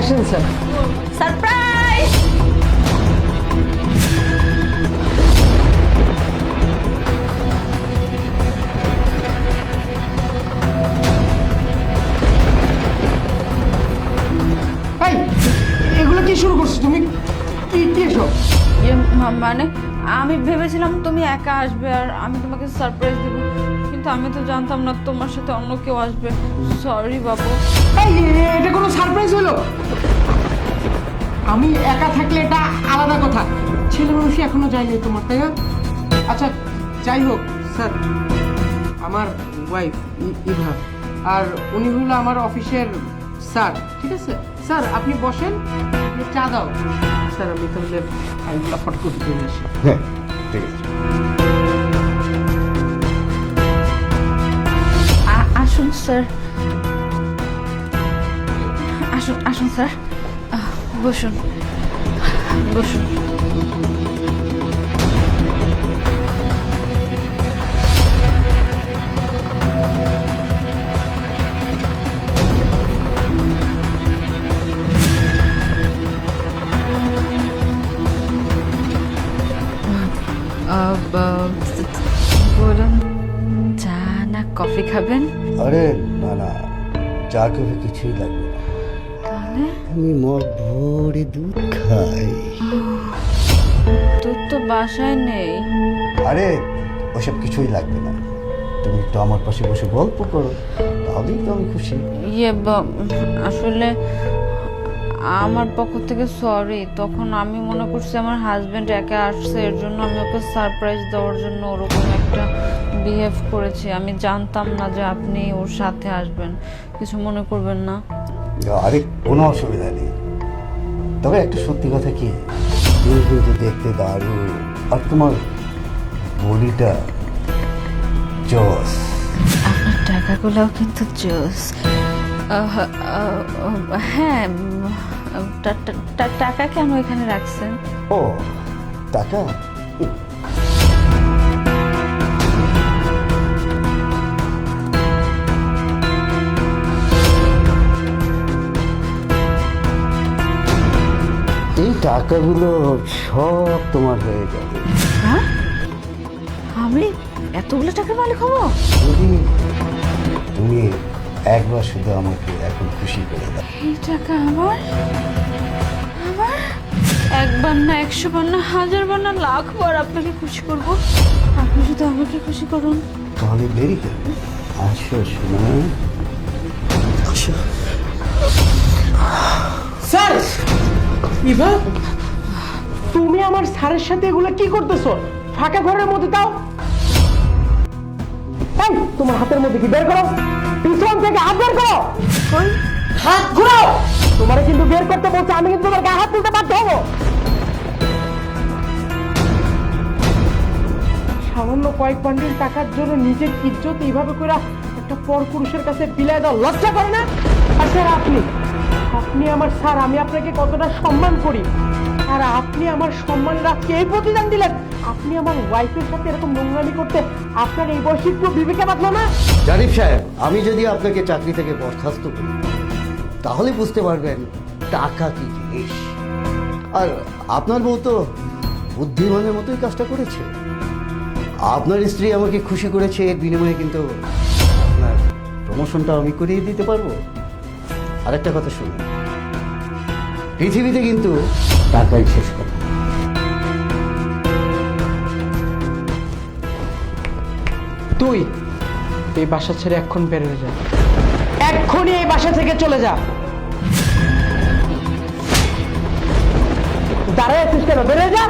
আসেন sir. Surprise! এই এগুলো কি শুরু করছো তুমি? কি কি এসব? মানে আমি ভেবেছিলাম তুমি একা আসবে আর আমি তোমাকে সারপ্রাইজ দেবো, কিন্তু আমি তো জানতাম না তোমার সাথে অন্য কেউ আসবে। সরি বাবু। এই এটা কোনো সারপ্রাইজ হলো? আমি একা থাকলে এটা আলাদা কথা, ছেলে মানুষই এখনো যায়নি তোমার, তাই না? আচ্ছা যাই হোক স্যার, আমার ওয়াইফ ইভা, আর উনি হলো আমার অফিসের স্যার, ঠিক আছে? স্যার আপনি বসেন, আপনি চা দাও। স্যার আমি তাহলে ফাইলগুলো ফটো করে দিয়ে আসি। হ্যাঁ ঠিক আছে। আসুন স্যার, আসুন আসুন স্যার, বসুন বসুন। বলুন, চা না কফি খাবেন? আরে না না, চা কফি কিছুই লাগবে না, তাহলে আমি মগ ভরে দুধ খাই। দুধ তো বাসায় নেই। আরে ওসব কিছুই লাগবে না, তুমি একটু আমার পাশে বসে গল্প করো, তাহলেই তো আমি খুশি। আসলে আমার পক্ষ থেকে সরি, তখন আমি মনে করছি আমার হাজবেন্ড একা আসছে, এর জন্য আমি ওকে সারপ্রাইজ দেওয়ার জন্য ওরকম একটা বিহেভ করেছি। আমি জানতাম না যে আপনি ওর সাথে আসবেন, কিছু মনে করবেন না। আরে কোনো অসুবিধা নেই, তবে একটা সত্যি কথা কি, তুমি কিন্তু দেখতে দারুণ, আর তোমার বডিটা জস। আপনার টাকাগুলোও কিন্তু জোস। হ্যাঁ, টাকা কেন এখানে রাখছেন? ও টাকা, এই টাকাগুলো সব তোমার হয়ে যাবে হ্যাঁ, আমি এতগুলো টাকার মালিক হবো? যদি তুমি একবার শুধু আমাকে এখন খুশি করে দাও। এই টাকা আমার, আমার একবার না 100 বার না 1000 বার না লাখ বার আপনাকে খুশি করব। আপনি শুধু আমাকে খুশি করুন। তাহলে দেরি কেন, আসো শোনা, আসো। স্যার, ইভা তুমি আমার স্যারের সাথে এগুলো কি করতেছো? ফাঁকা ঘরের মধ্যে দাও। এই তোমার হাতের মধ্যে কি, বের করো, পিছন থেকে হাত বের করো, হাত ঘুরাও। তোমার কিন্তু বের করতে বলছে, আমি কিন্তু তোমার গায়ে হাত তুলতে বাধ্য হবো। সামান্য কয়েক বান্ডিল টাকার জন্য নিজের ইজ্জত এইভাবে করে একটা পরপুরুষের কাছে বিলায় দাও, লজ্জা করে না? আর স্যার আপনি আপনি আমার স্যার, আমি আপনাকে কতটা সম্মান করি, আর আপনি আমার সম্মানের আজকে এই প্রতিদান দিলেন। আপনি আমার ওয়াইফের সাথে এরকম নোংরামি করতে আপনার এই বয়সে একটু বিবেকে বাঁধলো না? জারিফ সাহেব, আমি যদি আপনাকে চাকরি থেকে বরখাস্ত করি তাহলে বুঝতে পারবেন টাকা কি জিনিস। আর আপনার বউ তো বুদ্ধিমানের মতোই কাজটা করেছে, আপনার স্ত্রী আমাকে খুশি করেছে, এর বিনিময়ে কিন্তু আপনার প্রমোশনটা আমি করিয়ে দিতে পারবো। আরেকটা কথা শুনুন, পৃথিবীতে কিন্তু টাকাই শেষ কথা। তুই এই বাসা ছেড়ে এখন বের হয়ে যা, এক্ষুনি এই বাসা থেকে চলে যা। দাঁড়ায় আছিস কেন? বের হয়ে যা।